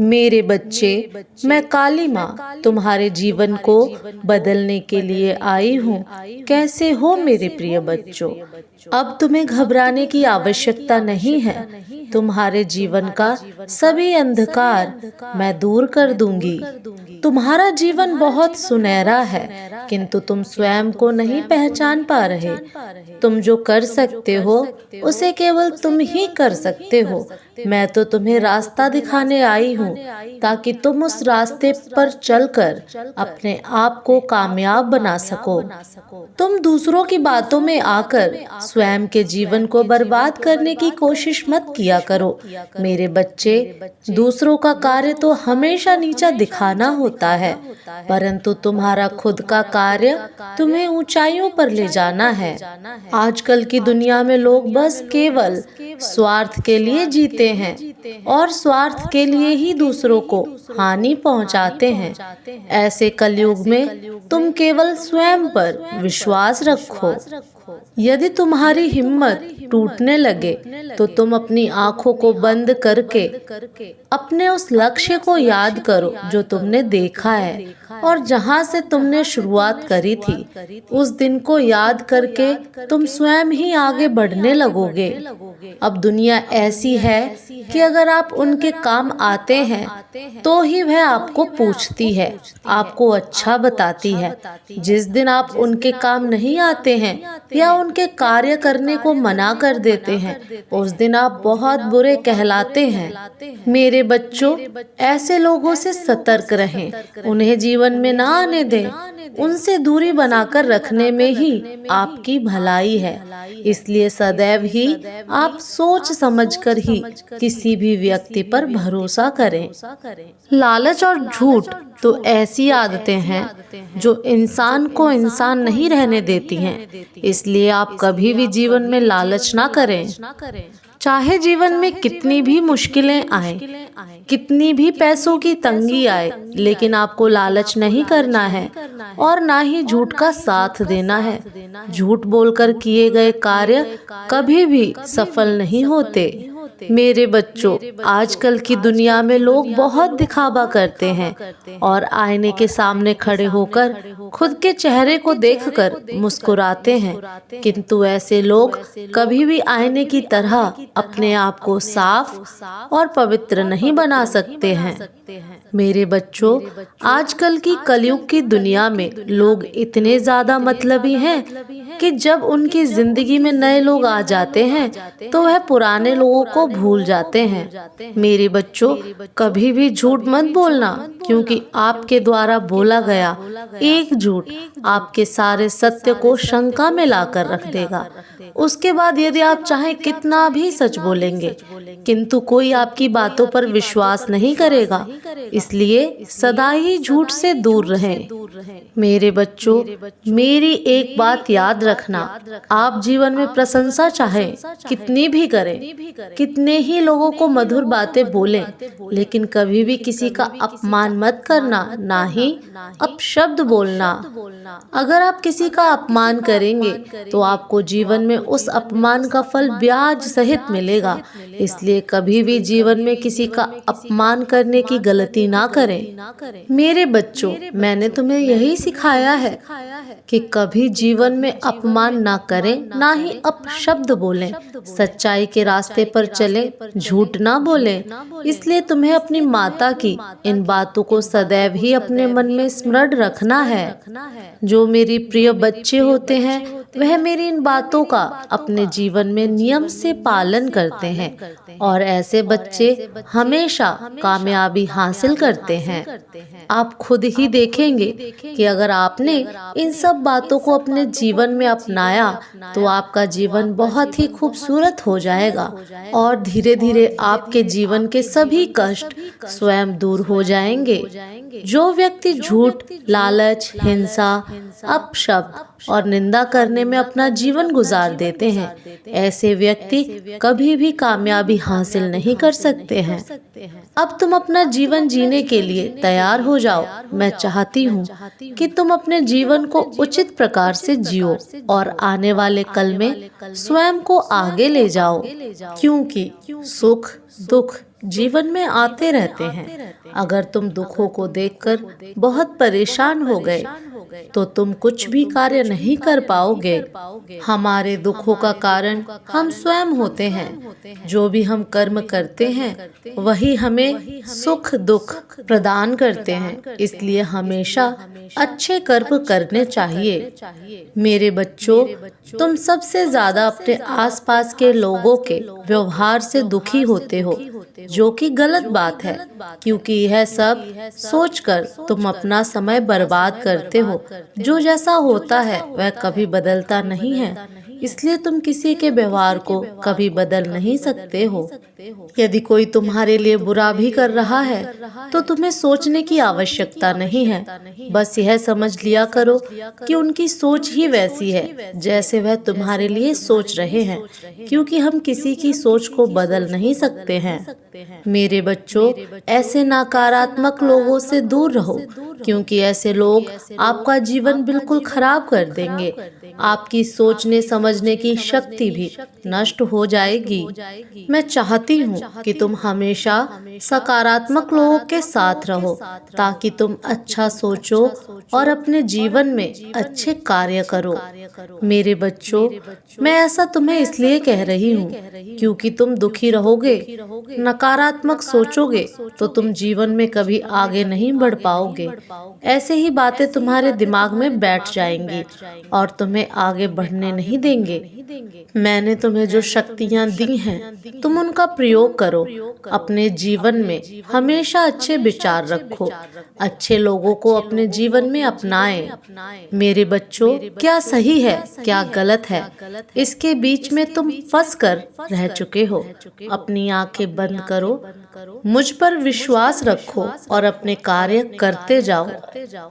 मेरे बच्चे, मैं काली माँ तुम्हारे जीवन को बदलने के लिए आई हूँ। कैसे हो मेरे प्रिय बच्चों? अब तुम्हें घबराने की आवश्यकता नहीं है। तुम्हारे जीवन का सभी अंधकार मैं दूर कर दूंगी। तुम्हारा जीवन बहुत सुनहरा है, किंतु तुम स्वयं को नहीं पहचान पा रहे। तुम जो कर सकते हो उसे केवल तुम ही कर सकते हो। मैं तो तुम्हें रास्ता दिखाने आई हूँ ताकि तुम उस रास्ते पर चलकर अपने आप को कामयाब बना सको। तुम दूसरों की बातों में आकर स्वयं के जीवन को बर्बाद करने की कोशिश मत किया करो। मेरे बच्चे, दूसरों का कार्य तो हमेशा नीचा दिखाना होता है, परंतु तुम्हारा खुद का कार्य तुम्हें ऊंचाइयों पर ले जाना है। आजकल की दुनिया में लोग बस केवल स्वार्थ के लिए जीते हैं और स्वार्थ के लिए ही दूसरों को हानि पहुंचाते हैं। ऐसे कलयुग में तुम केवल स्वयं पर विश्वास रखो। यदि तुम्हारी हिम्मत टूटने लगे तो तुम अपनी आंखों को बंद करके अपने उस लक्ष्य को याद करो जो तुमने देखा है और जहां से तुमने शुरुआत करी थी। उस दिन को याद करके तुम स्वयं ही आगे बढ़ने लगोगे। अब दुनिया ऐसी है कि अगर आप उनके काम आते हैं तो ही वह आपको पूछती है, आपको अच्छा बताती है। जिस दिन आप उनके काम नहीं आते हैं या उनके कार्य करने को मना कर देते हैं, उस दिन आप बहुत बुरे कहलाते हैं। मेरे बच्चों, ऐसे लोगों से सतर्क रहें, उन्हें जीवन में ना आने दें। उनसे दूरी बनाकर रखने में ही आपकी भलाई है। इसलिए सदैव ही आप सोच समझकर ही किसी भी व्यक्ति पर भरोसा करें। लालच और झूठ तो ऐसी आदतें हैं जो इंसान को इंसान नहीं रहने देती हैं। इसलिए आप कभी भी जीवन में लालच ना करें। चाहे जीवन में कितनी भी मुश्किलें आए, कितनी भी पैसों की तंगी आए, लेकिन आपको लालच नहीं करना है और ना ही झूठ का साथ देना है। झूठ बोलकर किए गए कार्य कभी भी सफल नहीं होते। मेरे बच्चों, आजकल की दुनिया में लोग बहुत दिखावा करते हैं और आईने के सामने खड़े होकर खुद के चेहरे को देखकर मुस्कुराते हैं, किंतु ऐसे लोग कभी भी आईने की तरह अपने आप को साफ और पवित्र नहीं बना सकते हैं। मेरे बच्चों, आजकल की कलयुग की दुनिया में लोग इतने ज्यादा मतलबी हैं कि जब उनकी जिंदगी में नए लोग आ जाते हैं तो वह पुराने लोगों को भूल जाते हैं। मेरे बच्चों, कभी भी झूठ मत बोलना, क्योंकि आपके द्वारा बोला गया एक झूठ आपके सारे सत्य को शंका में लाकर रख देगा। उसके बाद यदि आप चाहें कितना भी सच बोलेंगे, किंतु कोई आपकी बातों पर विश्वास नहीं करेगा। इसलिए सदा ही झूठ से दूर रहें। मेरे बच्चों, मेरी एक बात याद रखना, आप जीवन में प्रशंसा चाहें कितनी भी करें, कितने ही लोगों को मधुर बातें बोलें, लेकिन कभी भी किसी का अपमान मत करना, ना ही अपशब्द बोलना। अगर आप किसी का अपमान करेंगे तो आपको जीवन में उस अपमान का फल ब्याज सहित मिलेगा। इसलिए कभी भी जीवन में किसी का अपमान करने की गलती ना करें। मेरे बच्चों, मैंने तुम्हें यही सिखाया है कि कभी जीवन में अपमान ना करें, ना ही अपशब्द बोलें, सच्चाई के रास्ते पर चलें, झूठ ना बोलें। इसलिए तुम्हें अपनी माता की इन बातों को सदैव ही अपने मन में स्मरण रखना है। जो मेरी प्रिय बच्चे होते हैं वह मेरी इन बातों का अपने जीवन में नियम से पालन करते हैं और ऐसे बच्चे हमेशा कामयाबी हासिल करते हैं। आप खुद ही देखेंगे कि अगर आपने इन सब बातों को अपने जीवन में अपनाया तो आपका जीवन बहुत ही खूबसूरत हो जाएगा और धीरे धीरे आपके जीवन के सभी कष्ट स्वयं दूर हो जाएंगे। जो व्यक्ति झूठ, लालच, हिंसा, अपशब्द और निंदा करने में अपना जीवन गुजार देते हैं, ऐसे व्यक्ति कभी भी कामयाबी हासिल नहीं कर सकते हैं। अब तुम अपना जीवन जीने के लिए तैयार हो जाओ। मैं चाहती हूँ कि तुम अपने जीवन को उचित प्रकार से जियो और आने वाले कल में स्वयं को आगे ले जाओ, क्योंकि सुख, दुख जीवन में आते रहते हैं। अगर तुम दुखों को देखकर बहुत परेशान हो गए तो तुम कुछ भी कार्य नहीं कर पाओगे। हमारे दुखों का कारण हम स्वयं होते हैं। जो भी हम कर्म करते हैं वही हमें सुख दुख प्रदान करते हैं। इसलिए हमेशा अच्छे कर्म करने चाहिए। मेरे बच्चों, तुम सबसे ज्यादा अपने आसपास के लोगों के व्यवहार से दुखी होते हो, जो कि गलत बात है, क्योंकि यह सब सोचकर तुम अपना समय बर्बाद करते हो। जो जैसा होता है वह कभी बदलता नहीं है, इसलिए तुम किसी के व्यवहार को कभी बदल नहीं सकते हो। यदि कोई तुम्हारे लिए बुरा भी कर रहा है तो तुम्हें सोचने की आवश्यकता नहीं है। बस यह समझ लिया करो कि उनकी सोच ही वैसी है जैसे वह तुम्हारे लिए सोच रहे हैं, क्योंकि हम किसी की सोच को बदल नहीं सकते हैं। मेरे बच्चों, ऐसे नकारात्मक लोगों से दूर रहो, क्योंकि ऐसे लोग आपका जीवन बिल्कुल खराब कर देंगे। आपकी सोचने समझने की शक्ति भी नष्ट हो जाएगी। मैं चाहती हूँ कि तुम हमेशा सकारात्मक लोगों के साथ रहो, ताकि तुम अच्छा सोचो और अपने जीवन में अच्छे कार्य करो। मेरे बच्चों, मैं ऐसा तुम्हें इसलिए कह रही हूँ क्योंकि तुम दुखी रहोगे, नकारात्मक सोचोगे तो तुम जीवन में कभी आगे नहीं बढ़ पाओगे। ऐसे ही बातें तुम्हारे दिमाग में बैठ जाएंगी और तुम्हें आगे बढ़ने नहीं देंगे। मैंने तुम्हें जो शक्तियाँ दी हैं, तुम उनका प्रयोग करो। अपने जीवन में हमेशा अच्छे विचार रखो, अच्छे लोगों को अपने जीवन में अपनाएं। मेरे बच्चों, क्या सही है क्या गलत है, इसके बीच में तुम फंस कर रह चुके हो। अपनी आंखें बंद करो, मुझ पर विश्वास रखो और अपने कार्य करते जाओ।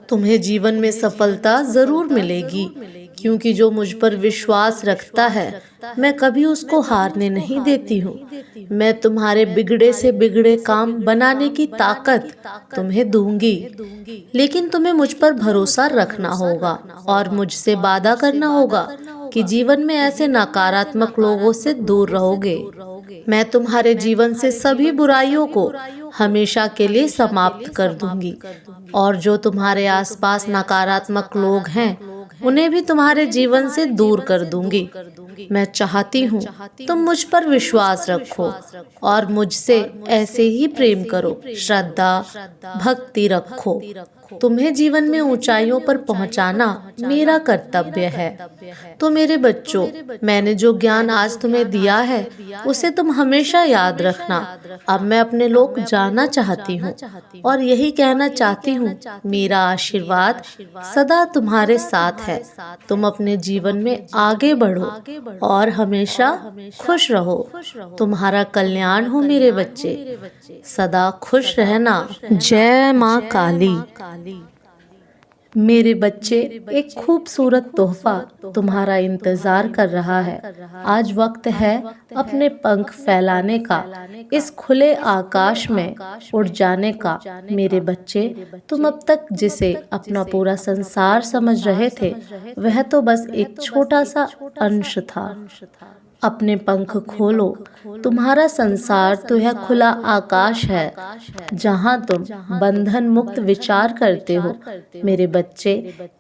तुम्हें जीवन में सफलता जरूर मिलेगी, क्योंकि जो मुझ पर विश्वास रखता है मैं कभी उसको हारने नहीं देती हूँ। मैं तुम्हारे बिगड़े से बिगड़े काम बनाने की ताकत तुम्हें दूंगी, लेकिन तुम्हें मुझ पर भरोसा रखना होगा और मुझसे वादा करना होगा कि जीवन में ऐसे नकारात्मक लोगों से दूर रहोगे। मैं तुम्हारे जीवन से सभी बुराइयों को हमेशा के लिए समाप्त कर दूंगी, और जो तुम्हारे आसपास नकारात्मक लोग हैं उन्हें भी तुम्हारे जीवन से दूर कर दूंगी। मैं चाहती हूँ तुम मुझ पर विश्वास रखो और मुझसे ऐसे ही प्रेम करो, श्रद्धा भक्ति रखो। तुम्हें जीवन में ऊंचाइयों पर पहुंचाना मेरा कर्तव्य है। तो मेरे बच्चों, मैंने जो ज्ञान आज तुम्हें दिया है उसे तुम हमेशा याद रखना। अब मैं अपने लोग जाना चाहती हूँ और यही कहना चाहती हूँ, मेरा आशीर्वाद सदा तुम्हारे साथ है। तुम अपने जीवन में आगे बढ़ो और हमेशा खुश रहो। तुम्हारा कल्याण हो मेरे बच्चे, सदा खुश रहना। जय माँ काली। मेरे बच्चे, एक खूबसूरत तोहफा तुम्हारा इंतजार कर रहा है। आज वक्त है अपने पंख फैलाने का, इस खुले आकाश में उड़ जाने का। मेरे बच्चे, तुम अब तक जिसे अपना पूरा संसार समझ रहे थे वह तो बस एक छोटा सा अंश था। अपने पंख खोलो, तुम्हारा संसार तो यह खुला आकाश है जहां तुम बंधन मुक्त विचार करते हो। मेरे बच्चे,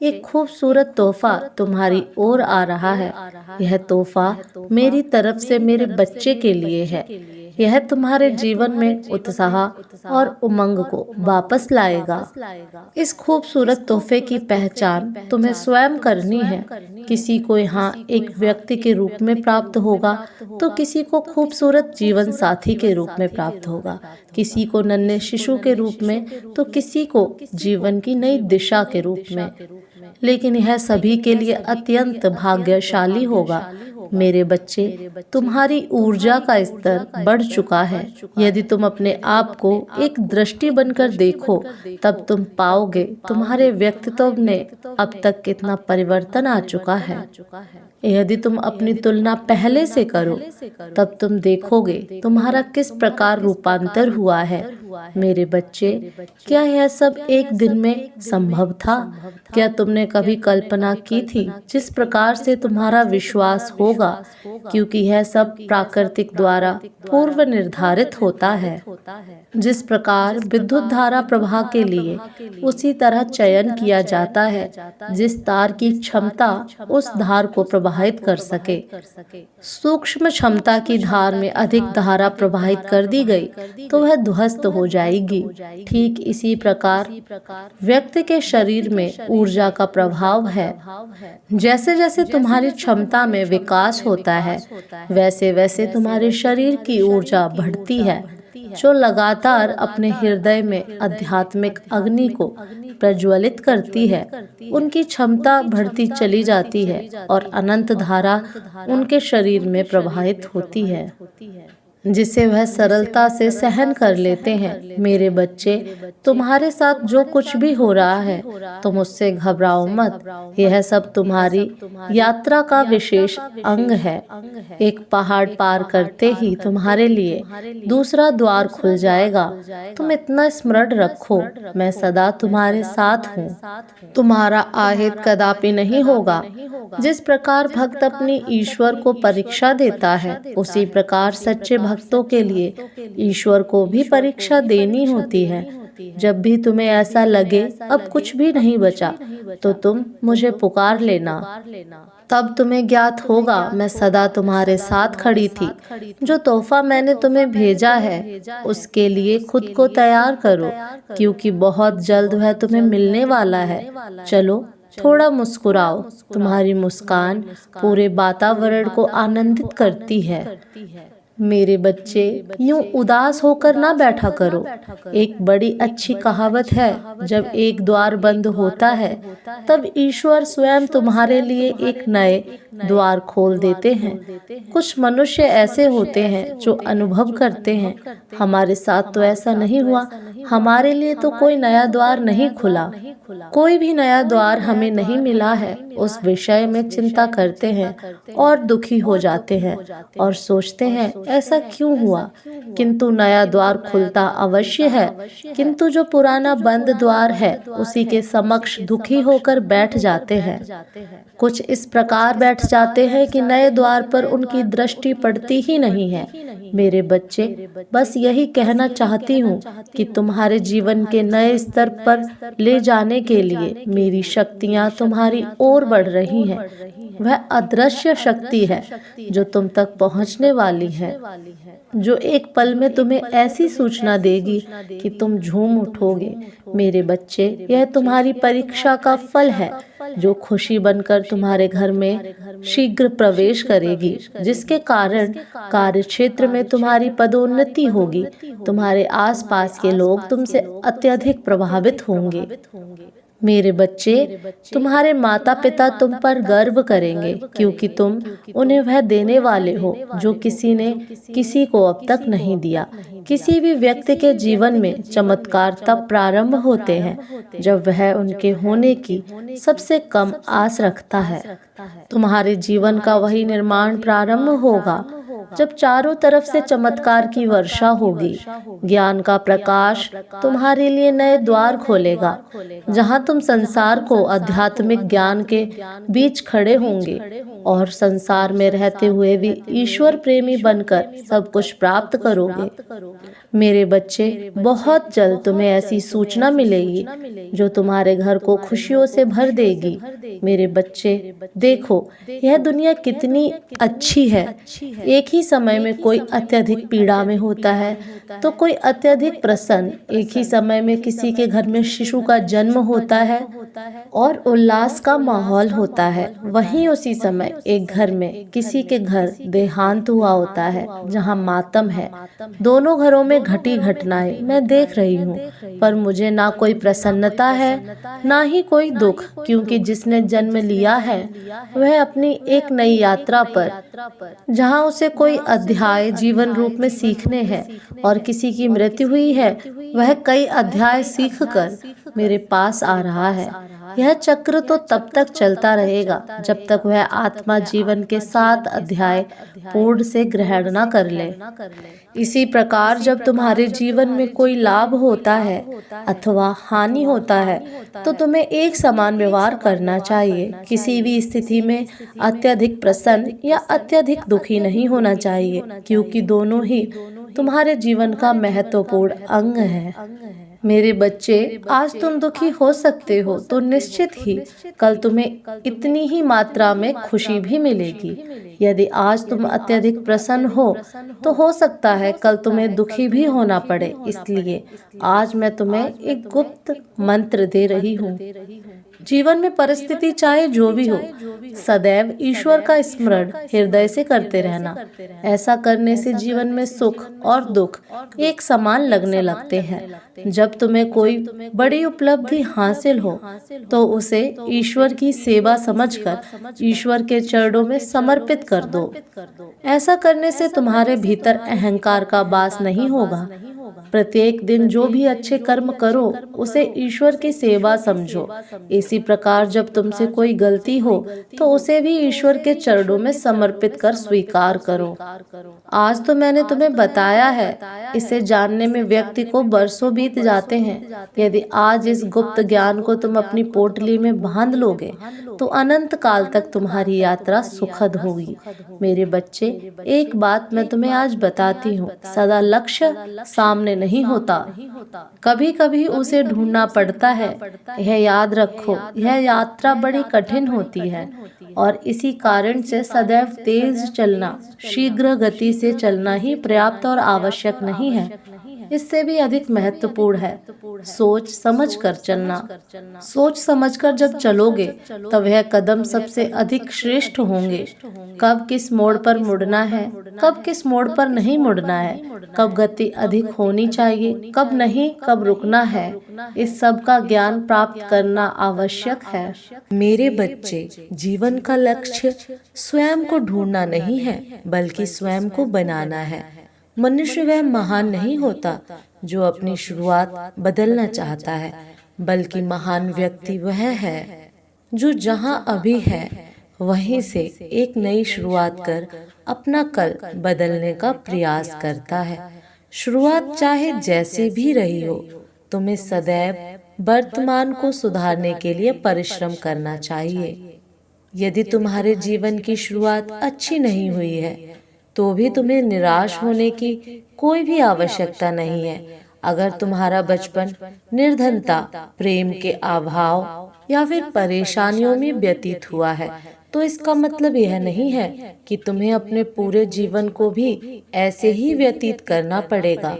एक खूबसूरत तोहफा तुम्हारी ओर आ रहा है। यह तोहफा मेरी तरफ से मेरे बच्चे के लिए है। यह तुम्हारे जीवन में उत्साह और उमंग को वापस लाएगा। इस खूबसूरत तोहफे की पहचान तुम्हें स्वयं करनी है। किसी को यहाँ एक व्यक्ति के रूप में प्राप्त होगा तो किसी को खूबसूरत जीवन साथी के रूप में प्राप्त होगा, किसी को नन्हे शिशु के रूप में तो किसी को जीवन की नई दिशा के रूप में। लेकिन यह सभी के लिए अत्यंत भाग्यशाली होगा। मेरे बच्चे, तुम्हारी ऊर्जा का स्तर बढ़ चुका है। यदि तुम अपने आप को एक दृष्टि बनकर देखो तब तुम पाओगे तुम्हारे व्यक्तित्व में अब तक कितना परिवर्तन आ चुका है। यदि तुम अपनी तुलना पहले से करो तब तुम देखोगे तुम्हारा किस प्रकार रूपांतर हुआ है। मेरे बच्चे, क्या यह सब एक दिन में संभव था? क्या तुमने कभी कल्पना की थी जिस प्रकार से तुम्हारा विश्वास हो होगा, क्योंकि यह सब प्राकृतिक द्वारा पूर्व निर्धारित होता है। जिस प्रकार विद्युत धारा प्रवाह के लिए उसी तरह चयन किया जाता है जिस तार की क्षमता उस धार को प्रवाहित कर सके। सूक्ष्म क्षमता की धार में अधिक धारा प्रवाहित कर दी गई तो वह ध्वस्त हो जाएगी। ठीक इसी प्रकार व्यक्ति के शरीर में ऊर्जा का प्रभाव है। जैसे जैसे तुम्हारी क्षमता में विकास होता है वैसे वैसे तुम्हारे शरीर की ऊर्जा बढ़ती है। जो लगातार अपने हृदय में आध्यात्मिक अग्नि को प्रज्वलित करती है उनकी क्षमता बढ़ती चली जाती है और अनंत धारा उनके शरीर में प्रवाहित होती है, जिसे वह सरलता से सहन कर लेते हैं। मेरे बच्चे, तुम्हारे साथ जो कुछ भी हो रहा है तुम उससे घबराओ मत। यह सब तुम्हारी यात्रा का विशेष अंग है। एक पहाड़ पार करते ही तुम्हारे लिए दूसरा द्वार खुल जाएगा। तुम इतना स्मरण रखो, मैं सदा तुम्हारे साथ हूँ। तुम्हारा आहित कदापि नहीं होगा। जिस प्रकार भक्त अपनी ईश्वर को परीक्षा देता है उसी प्रकार सच्चे भक्तों के लिए ईश्वर को भी परीक्षा देनी होती है। जब भी तुम्हें ऐसा लगे अब कुछ भी नहीं बचा तो तुम मुझे पुकार लेना, तब तुम्हें ज्ञात होगा मैं सदा तुम्हारे साथ खड़ी थी। जो तोहफा मैंने तुम्हें भेजा है उसके लिए खुद को तैयार करो, क्योंकि बहुत जल्द वह तुम्हें मिलने वाला है। चलो थोड़ा मुस्कुराओ। तुम्हारी मुस्कान पूरे वातावरण को आनंदित करती है। मेरे बच्चे, यूं उदास होकर ना बैठा करो। एक बड़ी अच्छी कहावत है, जब एक द्वार बंद होता है तब ईश्वर स्वयं तुम्हारे लिए एक नए द्वार खोल देते हैं। कुछ मनुष्य ऐसे होते हैं जो अनुभव करते हैं हमारे साथ तो ऐसा नहीं हुआ, हमारे लिए तो कोई नया द्वार नहीं खुला, कोई भी नया द्वार हमें नहीं मिला है। उस विषय में चिंता करते हैं और दुखी हो जाते हैं और सोचते हैं ऐसा क्यों हुआ। किंतु नया द्वार खुलता अवश्य है, किंतु जो पुराना बंद द्वार है उसी के समक्ष दुखी होकर बैठ जाते हैं। कुछ इस प्रकार बैठ जाते हैं कि नए द्वार पर उनकी दृष्टि पड़ती ही नहीं है। मेरे बच्चे, बस यही कहना चाहती हूँ कि तुम्हारे जीवन के नए स्तर पर ले जाने के लिए मेरी शक्तियाँ तुम्हारी ओर बढ़ रही हैं। वह अदृश्य शक्ति है जो तुम तक पहुँचने वाली है, जो एक पल में तुम्हें ऐसी सूचना देगी कि तुम झूम उठोगे। मेरे बच्चे, यह तुम्हारी परीक्षा का फल है जो खुशी बनकर तुम्हारे घर में शीघ्र प्रवेश करेगी, जिसके कारण कार्यक्षेत्र में तुम्हारी पदोन्नति होगी। तुम्हारे आसपास के लोग तुमसे अत्यधिक प्रभावित होंगे। मेरे बच्चे, तुम्हारे माता पिता तुम पर गर्व करेंगे, क्योंकि तुम उन्हें वह देने वाले हो जो किसी ने किसी को अब तक नहीं दिया। किसी भी व्यक्ति के जीवन में चमत्कार तब प्रारंभ होते हैं जब वह उनके होने की सबसे कम आस रखता है। तुम्हारे जीवन का वही निर्माण प्रारंभ होगा जब चारों तरफ से चमत्कार की वर्षा होगी। ज्ञान का प्रकाश तुम्हारे लिए नए द्वार खोलेगा, जहां तुम संसार को आध्यात्मिक ज्ञान के बीच खड़े होंगे और संसार में रहते हुए भी ईश्वर प्रेमी बनकर सब कुछ प्राप्त करोगे। मेरे बच्चे, बहुत जल्द तुम्हें ऐसी सूचना मिलेगी जो तुम्हारे घर को खुशियों से भर देगी। मेरे बच्चे, देखो यह दुनिया कितनी अच्छी है। एक ही समय में कोई अत्यधिक पीड़ा में होता है तो कोई अत्यधिक प्रसन्न। एक ही समय में किसी के घर में शिशु का जन्म होता है और उल्लास का माहौल होता है। वहीं उसी समय एक घर में किसी के घर देहांत हुआ होता है, जहां मातम है। दोनों घरों में घटी घटनाएं मैं देख रही हूँ, पर मुझे ना कोई प्रसन्नता है ना ही कोई दुख, क्योंकि जिसने जन्म लिया है वह अपनी एक नई यात्रा पर, जहाँ उसे कोई अध्याय जीवन रूप में सीखने हैं, और किसी की मृत्यु हुई है वह कई अध्याय सीखकर मेरे पास आ रहा है। यह चक्र तो तब तक चलता रहेगा जब तक वह आत्मा आत्मा जीवन के 7 अध्याय पूर्ण से ग्रहण न कर ले। इसी प्रकार जब तुम्हारे जीवन में कोई लाभ होता है अथवा हानि होता है तो तुम्हें एक समान व्यवहार करना चाहिए। किसी भी स्थिति में अत्यधिक प्रसन्न या अत्यधिक दुखी नहीं होना चाहिए, क्योंकि दोनों ही तुम्हारे जीवन का महत्वपूर्ण अंग है। मेरे बच्चे, आज तुम दुखी हो सकते हो तो निश्चित ही कल तुम्हें इतनी ही मात्रा में खुशी भी मिलेगी। यदि आज तुम अत्यधिक प्रसन्न हो तो सकता है कल तुम्हें दुखी भी होना पड़े। इसलिए आज मैं तुम्हें एक गुप्त मंत्र दे रही हूँ। जीवन में परिस्थिति चाहे जो भी हो, सदैव ईश्वर का स्मरण हृदय से करते रहना। ऐसा करने से जीवन में सुख और दुख एक समान लगने लगते हैं। जब तुम्हें कोई बड़ी उपलब्धि हासिल हो तो उसे ईश्वर की सेवा समझकर ईश्वर के चरणों में समर्पित कर दो। ऐसा करने से तुम्हारे भीतर अहंकार का वास नहीं होगा। प्रत्येक दिन जो भी अच्छे कर्म करो उसे ईश्वर की सेवा समझो। इसी प्रकार जब तुमसे कोई गलती हो तो उसे भी ईश्वर के चरणों में समर्पित कर स्वीकार करो। आज तो मैंने तुम्हें बताया है, इसे जानने में व्यक्ति को बरसों बीत जाते हैं। यदि आज इस गुप्त ज्ञान को तुम अपनी पोटली में बांध लोगे तो अनंत काल तक तुम्हारी यात्रा सुखद होगी। मेरे बच्चे, एक बात मैं तुम्हें आज बताती हूँ, सदा लक्ष्य सामने नहीं होता, कभी कभी उसे ढूंढना पड़ता है। यह याद रखो, यह यात्रा बड़ी कठिन होती है और इसी कारण से सदैव तेज चलना, शीघ्र गति से चलना ही पर्याप्त और आवश्यक नहीं है। इससे भी अधिक महत्वपूर्ण है सोच समझ कर चलना। सोच समझकर जब चलोगे तब यह कदम सबसे अधिक श्रेष्ठ होंगे। कब किस मोड़ पर मुड़ना है, कब किस मोड़ पर नहीं मुड़ना है, कब गति अधिक होनी चाहिए, कब नहीं, कब रुकना है, इस सब का ज्ञान प्राप्त करना आवश्यक है। मेरे बच्चे, जीवन का लक्ष्य स्वयं को ढूंढना नहीं है बल्कि स्वयं को बनाना है। मनुष्य वह महान नहीं होता जो अपनी शुरुआत बदलना चाहता है, बल्कि महान व्यक्ति वह है जो जहां अभी है वहीं से एक नई शुरुआत कर अपना कल बदलने का प्रयास करता है। शुरुआत चाहे जैसे भी रही हो, तुम्हें सदैव वर्तमान को सुधारने के लिए परिश्रम करना चाहिए। यदि तुम्हारे जीवन की शुरुआत अच्छी नहीं हुई है तो भी तुम्हें निराश होने की कोई भी आवश्यकता नहीं है। अगर तुम्हारा बचपन निर्धनता, प्रेम के अभाव या फिर परेशानियों में व्यतीत हुआ है तो इसका मतलब यह नहीं है कि तुम्हें अपने पूरे जीवन को भी ऐसे ही व्यतीत करना पड़ेगा।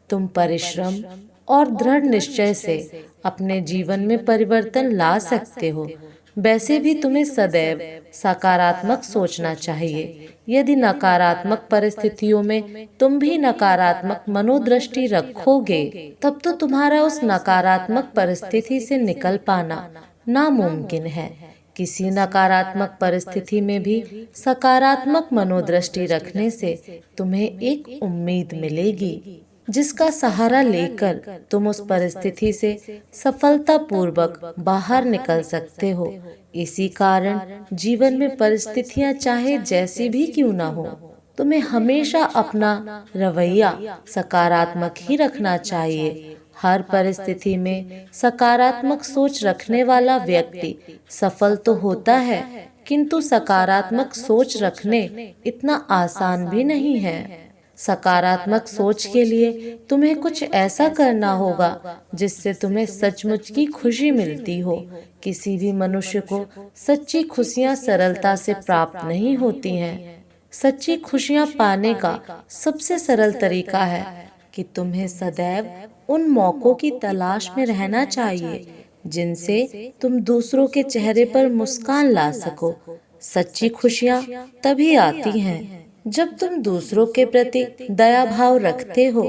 तुम परिश्रम और दृढ़ निश्चय से अपने जीवन में परिवर्तन ला सकते हो। वैसे भी तुम्हें सदैव सकारात्मक सोचना चाहिए। यदि नकारात्मक परिस्थितियों में तुम भी नकारात्मक मनोदृष्टि रखोगे तब तो तुम्हारा उस नकारात्मक परिस्थिति से निकल पाना नामुमकिन है। किसी नकारात्मक परिस्थिति में भी सकारात्मक मनोदृष्टि रखने से तुम्हें एक उम्मीद मिलेगी जिसका सहारा लेकर तुम उस परिस्थिति से सफलतापूर्वक बाहर निकल सकते हो। इसी कारण जीवन में परिस्थितियां चाहे जैसी भी क्यों ना हो, तुम्हें हमेशा अपना रवैया सकारात्मक ही रखना चाहिए। हर परिस्थिति में सकारात्मक सोच रखने वाला व्यक्ति सफल तो होता है, किंतु सकारात्मक सोच रखने इतना आसान भी नहीं है। सकारात्मक सोच के लिए तुम्हें कुछ ऐसा करना होगा जिससे तुम्हें सचमुच की खुशी मिलती हो। किसी भी मनुष्य को सच्ची खुशियां सरलता से प्राप्त नहीं होती हैं। सच्ची खुशियां पाने का सबसे सरल तरीका है कि तुम्हें सदैव उन मौकों की तलाश में रहना चाहिए जिनसे तुम दूसरों के चेहरे पर मुस्कान ला सको। सच्ची खुशियां तभी आती हैं जब तुम दूसरों के प्रति दया भाव रखते हो।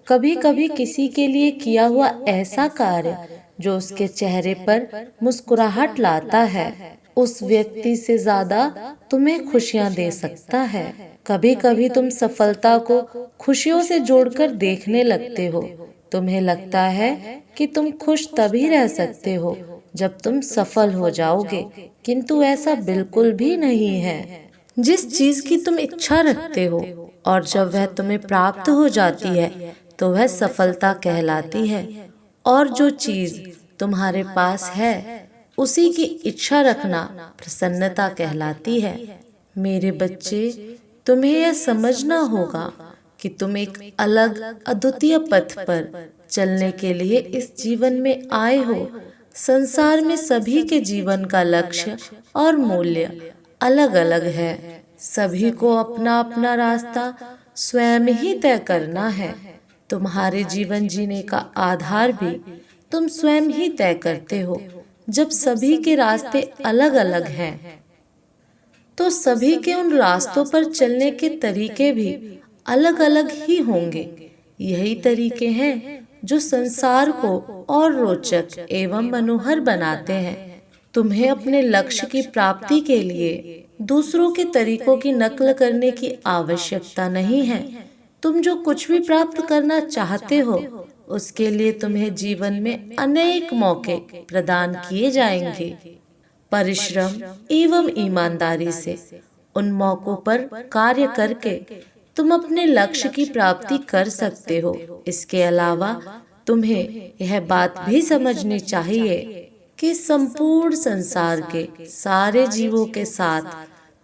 कभी कभी किसी के लिए किया हुआ ऐसा कार्य जो उसके चेहरे पर मुस्कुराहट लाता है उस व्यक्ति से ज्यादा तुम्हें खुशियां दे सकता है। कभी कभी तुम सफलता को खुशियों से जोड़कर देखने लगते हो। तुम्हें लगता है कि तुम खुश तभी रह सकते हो जब तुम सफल हो जाओगे, किंतु ऐसा बिल्कुल भी नहीं है। जिस चीज की तुम इच्छा रखते हो और जब वह तुम्हें प्राप्त हो जाती है तो वह सफलता कहलाती है, और जो चीज तुम्हारे पास है उसी की इच्छा रखना प्रसन्नता कहलाती है। मेरे बच्चे, तुम्हें यह समझना होगा कि तुम एक अलग अद्वितीय पथ पर चलने के लिए इस जीवन में आए हो। संसार में सभी के जीवन का लक्ष्य और मूल्य अलग अलग है। सभी को अपना अपना रास्ता स्वयं ही तय करना है। तुम्हारे जीवन जीने का आधार भी तुम स्वयं ही तय करते हो। जब सभी के रास्ते अलग अलग हैं, तो सभी के उन रास्तों पर चलने के तरीके भी अलग अलग ही होंगे। यही तरीके हैं जो संसार को और रोचक एवं मनोहर बनाते हैं। तुम्हें अपने लक्ष्य की प्राप्ति के लिए दूसरों के तरीकों की नकल करने की आवश्यकता नहीं है। तुम जो कुछ भी प्राप्त करना चाहते हो, उसके लिए तुम्हें जीवन में अनेक मौके प्रदान किए जाएंगे। परिश्रम एवं ईमानदारी से उन मौकों पर कार्य करके तुम अपने लक्ष्य की प्राप्ति कर सकते हो। इसके अलावा तुम्हें यह बात भी समझनी चाहिए कि संपूर्ण संसार के सारे जीवों के साथ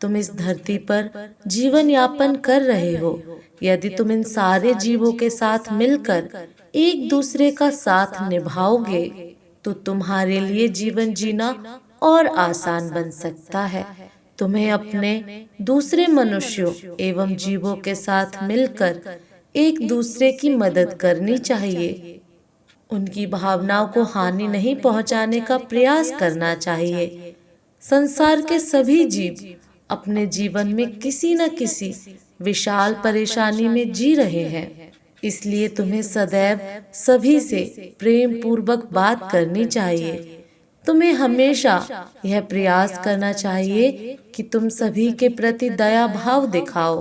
तुम इस धरती पर जीवन यापन कर रहे हो। यदि तुम इन सारे जीवों के साथ मिलकर एक दूसरे का साथ निभाओगे तो तुम्हारे लिए जीवन जीना और आसान बन सकता है। तुम्हें अपने दूसरे मनुष्यों एवं जीवों के साथ मिलकर एक दूसरे की मदद करनी चाहिए। उनकी भावनाओं को हानि नहीं पहुंचाने का प्रयास करना चाहिए। संसार के सभी जीव अपने जीवन में किसी न किसी विशाल परेशानी में जी रहे हैं। इसलिए तुम्हें सदैव सभी से प्रेम पूर्वक बात करनी चाहिए। तुम्हें हमेशा यह प्रयास करना चाहिए कि तुम सभी के प्रति दया भाव दिखाओ,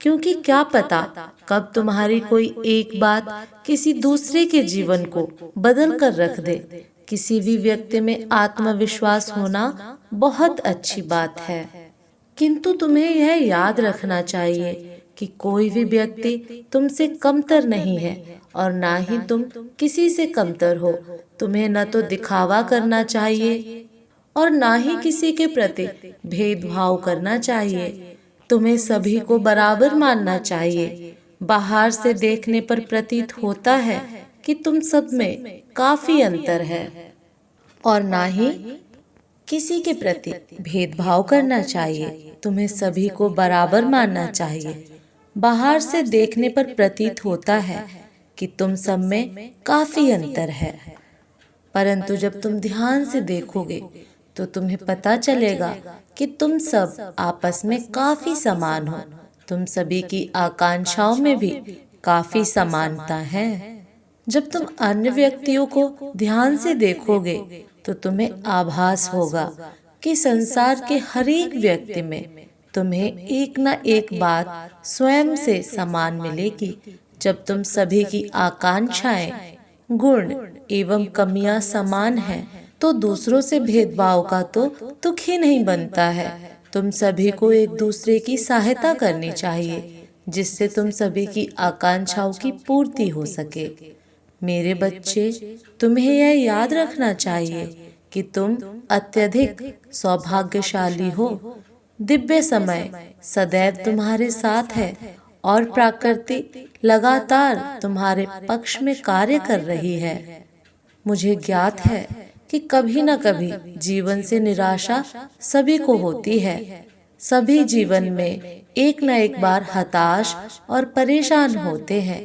क्योंकि क्या पता कब तुम्हारी कोई एक बात किसी दूसरे के जीवन को बदल कर रख दे। किसी भी व्यक्ति में आत्मविश्वास होना बहुत अच्छी बात है, किंतु तुम्हें यह याद रखना चाहिए कि कोई भी व्यक्ति तुमसे कमतर नहीं है और ना ही तुम किसी से कमतर हो। तुम्हें न तो दिखावा करना चाहिए और ना ही किसी के प्रति भेदभाव करना चाहिए। तुम्हें सभी को बराबर मानना चाहिए। बाहर से देखने पर प्रतीत होता है कि तुम सब में काफी अंतर है और ना ही किसी के प्रति भेदभाव करना चाहिए। तुम्हें सभी को बराबर मानना चाहिए। बाहर से देखने पर प्रतीत होता है कि तुम सब में काफी अंतर है, परंतु जब तुम ध्यान से देखोगे तो तुम्हें पता चलेगा कि तुम सब आपस में काफी समान हो। तुम सभी की आकांक्षाओं में भी काफी समानता है। जब तुम अन्य व्यक्तियों को ध्यान से देखोगे तो तुम्हें आभास होगा कि संसार के हर एक व्यक्ति में तुम्हें एक न एक बात स्वयं से समान मिलेगी। जब तुम सभी की आकांक्षाएं, गुण एवं कमियां समान हैं, तो दूसरों से भेदभाव का तो तुक ही नहीं बनता है। तुम सभी को एक दूसरे की सहायता करनी चाहिए, जिससे तुम सभी की आकांक्षाओं की पूर्ति हो सके। मेरे बच्चे, तुम्हें यह याद रखना चाहिए कि तुम अत्यधिक सौभाग्यशाली हो। दिव्य समय सदैव तुम्हारे साथ है और प्रकृति लगातार तुम्हारे पक्ष में कार्य कर रही है। मुझे ज्ञात है कि कभी न कभी जीवन से निराशा सभी को होती है। सभी जीवन में एक न एक बार हताश और परेशान होते हैं।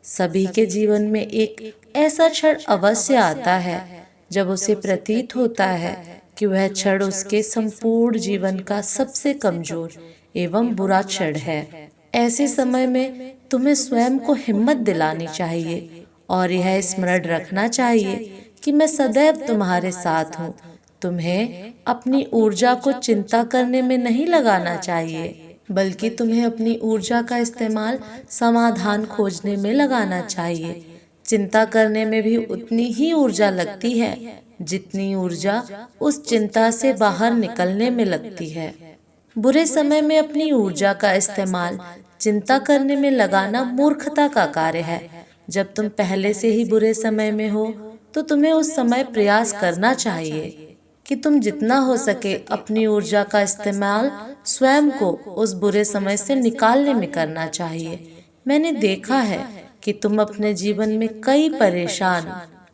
सभी के जीवन में एक ऐसा क्षण अवश्य आता है जब उसे प्रतीत होता है कि वह क्षण उसके संपूर्ण जीवन का सबसे कमजोर एवं बुरा क्षण है। ऐसे समय में तुम्हें स्वयं को हिम्मत दिलानी चाहिए और यह स्मरण रखना चाहिए कि मैं सदैव तुम्हारे साथ हूँ। तुम्हें अपनी ऊर्जा को चिंता करने में नहीं लगाना चाहिए, बल्कि तुम्हें अपनी ऊर्जा का इस्तेमाल समाधान खोजने में लगाना चाहिए। चिंता करने में भी उतनी ही ऊर्जा लगती है जितनी ऊर्जा उस चिंता से बाहर निकलने में लगती है। बुरे समय में अपनी ऊर्जा का इस्तेमाल चिंता करने में लगाना मूर्खता का कार्य है। जब तुम पहले से ही बुरे समय में हो तो तुम्हें उस समय प्रयास करना चाहिए कि तुम जितना हो सके अपनी ऊर्जा का इस्तेमाल स्वयं को उस बुरे समय से निकालने में करना चाहिए। मैंने देखा है कि तुम अपने जीवन में कई परेशान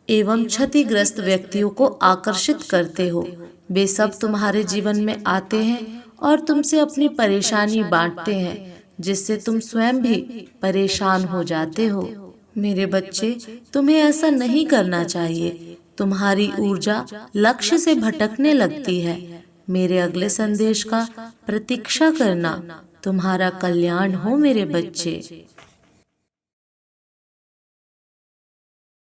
एवं क्षतिग्रस्त व्यक्तियों को आकर्षित करते हो। वे सब तुम्हारे जीवन में आते हैं और तुमसे अपनी परेशानी बांटते हैं, जिससे तुम स्वयं भी परेशान हो जाते हो। मेरे बच्चे, तुम्हें ऐसा नहीं करना चाहिए। तुम्हारी ऊर्जा लक्ष्य से भटकने लगती है। मेरे अगले संदेश का प्रतीक्षा करना। तुम्हारा कल्याण हो मेरे बच्चे।